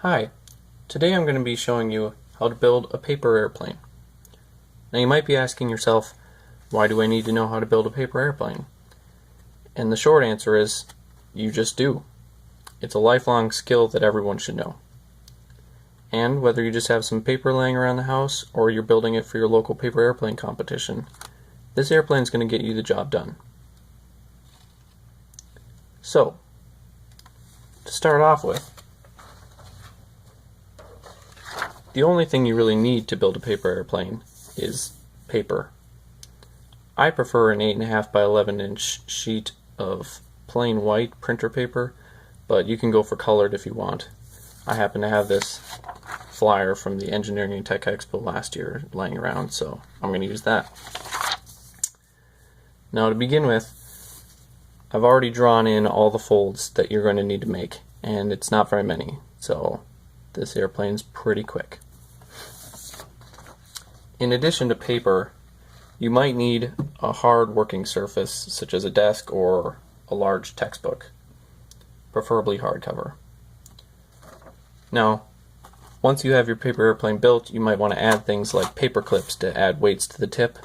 Hi, today I'm going to be showing you how to build a paper airplane. Now you might be asking yourself, why do I need to know how to build a paper airplane? And the short answer is, you just do. It's a lifelong skill that everyone should know. And whether you just have some paper laying around the house or you're building it for your local paper airplane competition, this airplane is going to get you the job done. So, to start off with, the only thing you really need to build a paper airplane is paper. I prefer an 8.5 by 11 inch sheet of plain white printer paper, but you can go for colored if you want. I happen to have this flyer from the Engineering and Tech Expo last year laying around, so I'm going to use that. Now to begin with, I've already drawn in all the folds that you're going to need to make, and it's not very many, so this airplane's pretty quick. In addition to paper, you might need a hard working surface such as a desk or a large textbook, preferably hardcover. Now, once you have your paper airplane built, you might want to add things like paper clips to add weights to the tip,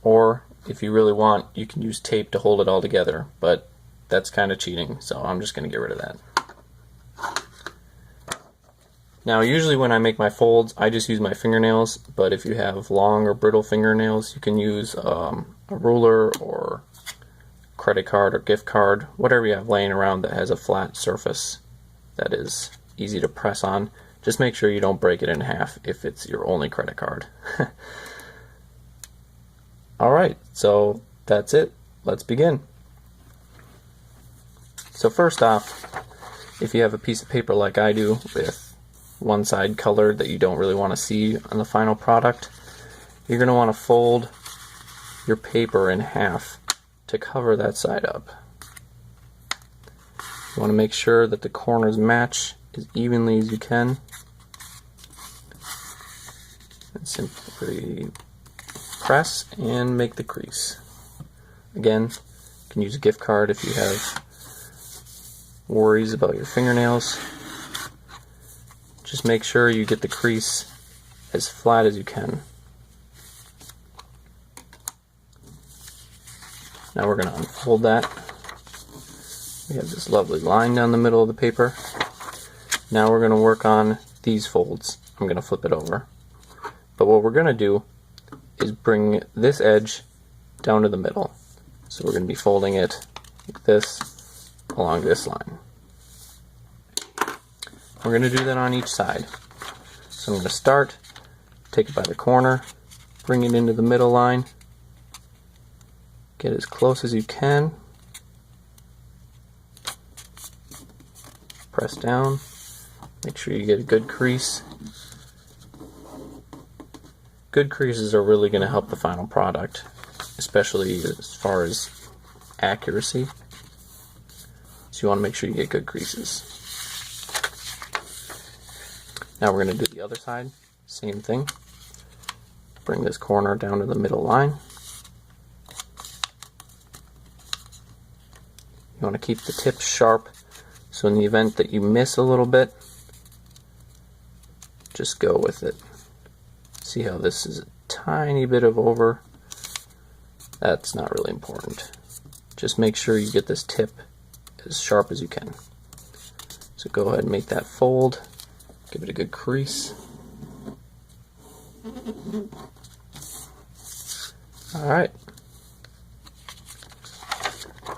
or if you really want, you can use tape to hold it all together, but that's kind of cheating, so I'm just going to get rid of that. Now usually when I make my folds, I just use my fingernails, but if you have long or brittle fingernails, you can use a ruler or credit card or gift card, whatever you have laying around that has a flat surface that is easy to press on. Just make sure you don't break it in half if it's your only credit card. Alright, so that's it. Let's begin. So first off, if you have a piece of paper like I do with one side colored that you don't really want to see on the final product, you're going to want to fold your paper in half to cover that side up. You want to make sure that the corners match as evenly as you can, and simply press and make the crease. Again, you can use a gift card if you have worries about your fingernails. Just make sure you get the crease as flat as you can. Now we're going to unfold that. We have this lovely line down the middle of the paper. Now we're going to work on these folds. I'm going to flip it over. But what we're going to do is bring this edge down to the middle. So we're going to be folding it like this along this line. We're going to do that on each side. So I'm going to start, take it by the corner, bring it into the middle line, get as close as you can, press down, make sure you get a good crease. Good creases are really going to help the final product, especially as far as accuracy. So you want to make sure you get good creases. Now we're going to do the other side, same thing. Bring this corner down to the middle line. You want to keep the tips sharp, so in the event that you miss a little bit, just go with it. See how this is a tiny bit of over? That's not really important. Just make sure you get this tip as sharp as you can. So go ahead and make that fold. Give it a good crease. Alright.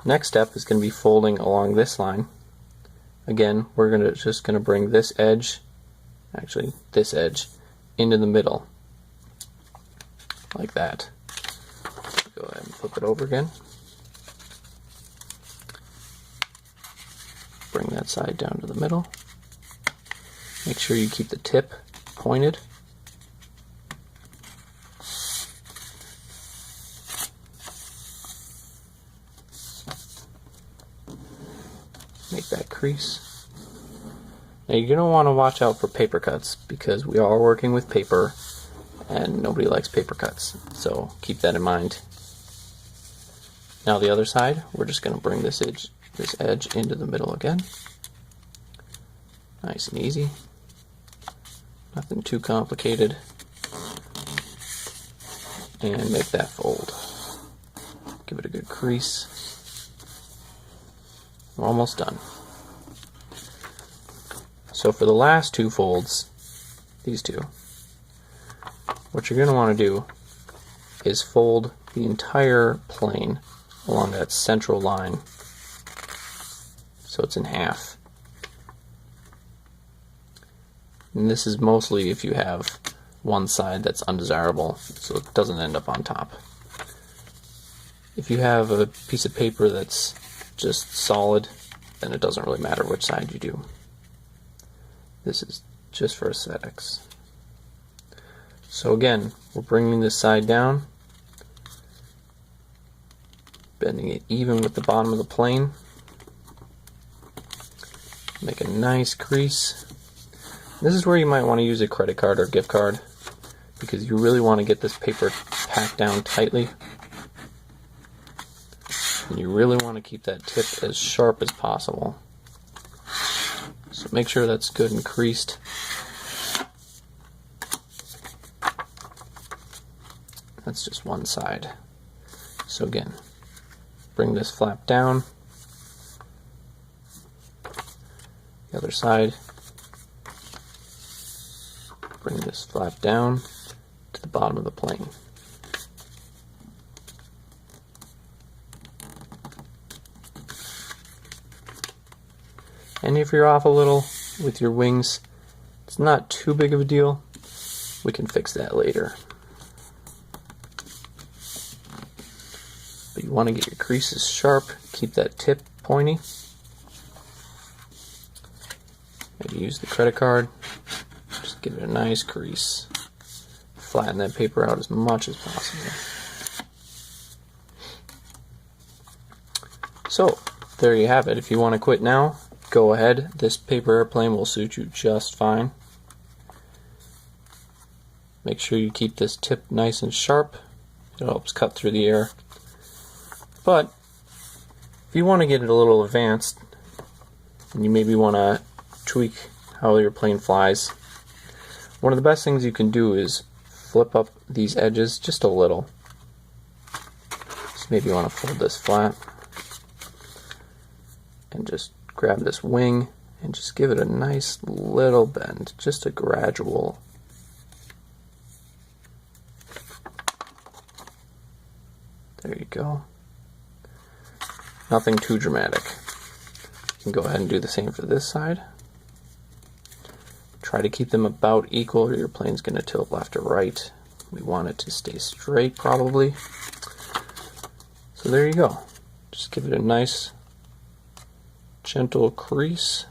Next step is going to be folding along this line. Again, we're just going to bring this edge, actually this edge, into the middle. Like that. Go ahead and flip it over again. Bring that side down to the middle. Make sure you keep the tip pointed. Make that crease. Now you're going to want to watch out for paper cuts because we are working with paper and nobody likes paper cuts. So keep that in mind. Now the other side, we're just going to bring this edge into the middle again. Nice and easy. Nothing too complicated. And make that fold. Give it a good crease. We're almost done. So for the last two folds, these two, what you're going to want to do is fold the entire plane along that central line so it's in half. And this is mostly if you have one side that's undesirable, so it doesn't end up on top. If you have a piece of paper that's just solid, then it doesn't really matter which side you do. This is just for aesthetics. So again, we're bringing this side down, bending it even with the bottom of the plane, make a nice crease. This is where you might want to use a credit card or gift card, because you really want to get this paper packed down tightly. And you really want to keep that tip as sharp as possible. So make sure that's good and creased. That's just one side. So again, bring this flap down. The other side. Bring this flap down to the bottom of the plane. And if you're off a little with your wings, it's not too big of a deal. We can fix that later. But you want to get your creases sharp, keep that tip pointy. Maybe use the credit card. Just give it a nice crease. Flatten that paper out as much as possible. So, there you have it. If you want to quit now, go ahead. This paper airplane will suit you just fine. Make sure you keep this tip nice and sharp. It helps cut through the air. But if you want to get it a little advanced, and you maybe want to tweak how your plane flies, one of the best things you can do is flip up these edges just a little. So maybe you want to fold this flat and just grab this wing and just give it a nice little bend, just a gradual. There you go. Nothing too dramatic. You can go ahead and do the same for this side. Try to keep them about equal or your plane's going to tilt left or right. We want it to stay straight probably. So there you go. Just give it a nice gentle crease.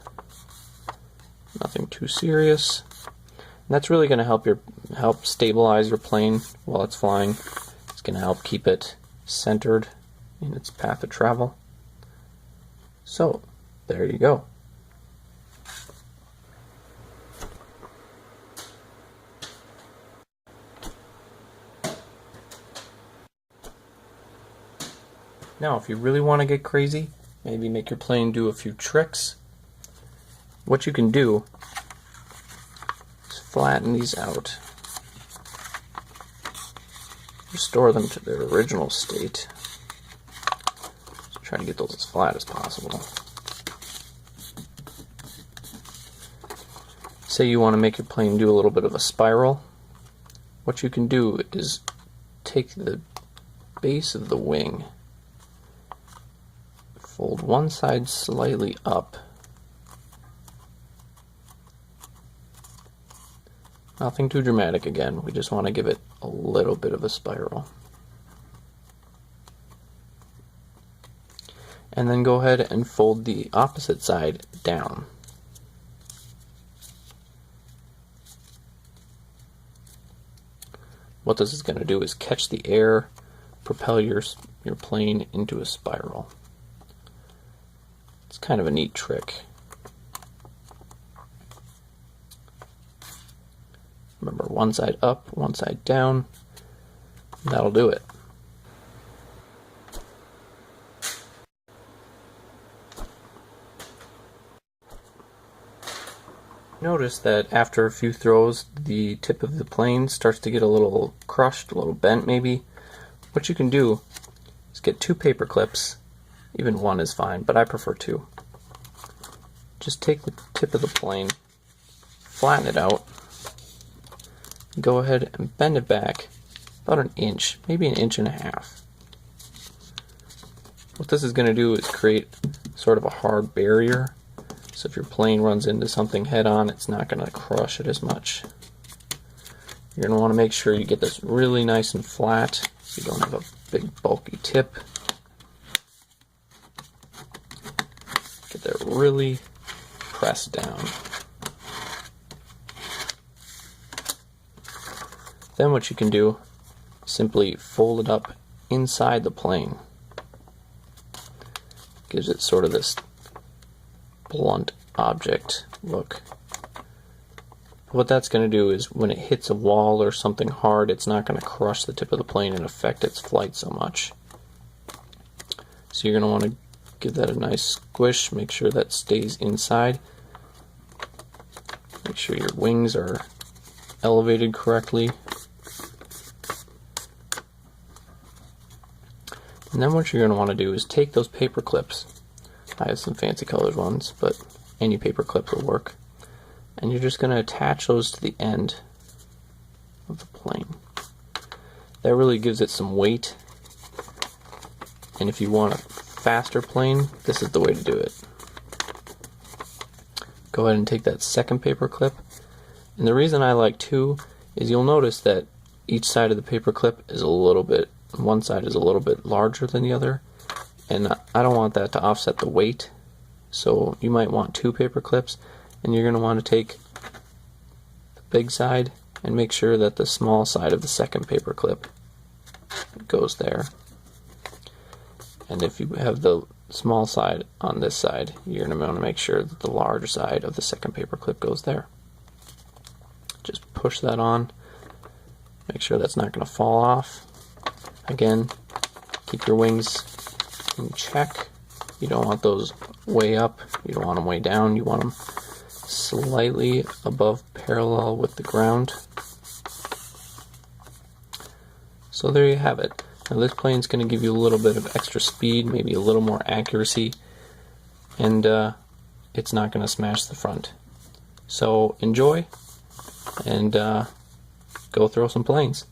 Nothing too serious. And that's really going to help stabilize your plane while it's flying. It's going to help keep it centered in its path of travel. So there you go. Now, if you really want to get crazy, maybe make your plane do a few tricks, what you can do is flatten these out, restore them to their original state. So try to get those as flat as possible. Say you want to make your plane do a little bit of a spiral. What you can do is take the base of the wing, fold one side slightly up. Nothing too dramatic again, we just want to give it a little bit of a spiral. And then go ahead and fold the opposite side down. What this is going to do is catch the air, propel your plane into a spiral. It's kind of a neat trick. Remember, one side up, one side down. That'll do it. Notice that after a few throws, the tip of the plane starts to get a little crushed, a little bent maybe. What you can do is get 2 paper clips. Even 1 is fine, but I prefer 2. Just take the tip of the plane, flatten it out, go ahead and bend it back about 1 inch, maybe 1.5 inches. What this is going to do is create sort of a hard barrier, so if your plane runs into something head on, it's not going to crush it as much. You're going to want to make sure you get this really nice and flat so you don't have a big bulky tip. Get that really pressed down. Then what you can do, simply fold it up inside the plane. Gives it sort of this blunt object look. What that's going to do is when it hits a wall or something hard, it's not going to crush the tip of the plane and affect its flight so much. So you're going to want to give that a nice squish, make sure that stays inside. Make sure your wings are elevated correctly. And then what you're going to want to do is take those paper clips. I have some fancy colored ones, but any paper clip will work. And you're just going to attach those to the end of the plane. That really gives it some weight. And if you want a faster plane, this is the way to do it. Go ahead and take that second paper clip. And the reason I like 2 is you'll notice that each side of the paper clip is a little bit, one side is a little bit larger than the other. And I don't want that to offset the weight. So you might want 2 paper clips, and you're going to want to take the big side and make sure that the small side of the second paper clip goes there. And if you have the small side on this side, you're going to want to make sure that the large side of the second paper clip goes there. Just push that on. Make sure that's not going to fall off. Again, keep your wings in check. You don't want those way up. You don't want them way down. You want them slightly above parallel with the ground. So there you have it. Now this plane is going to give you a little bit of extra speed, maybe a little more accuracy, and it's not going to smash the front. So enjoy, and go throw some planes.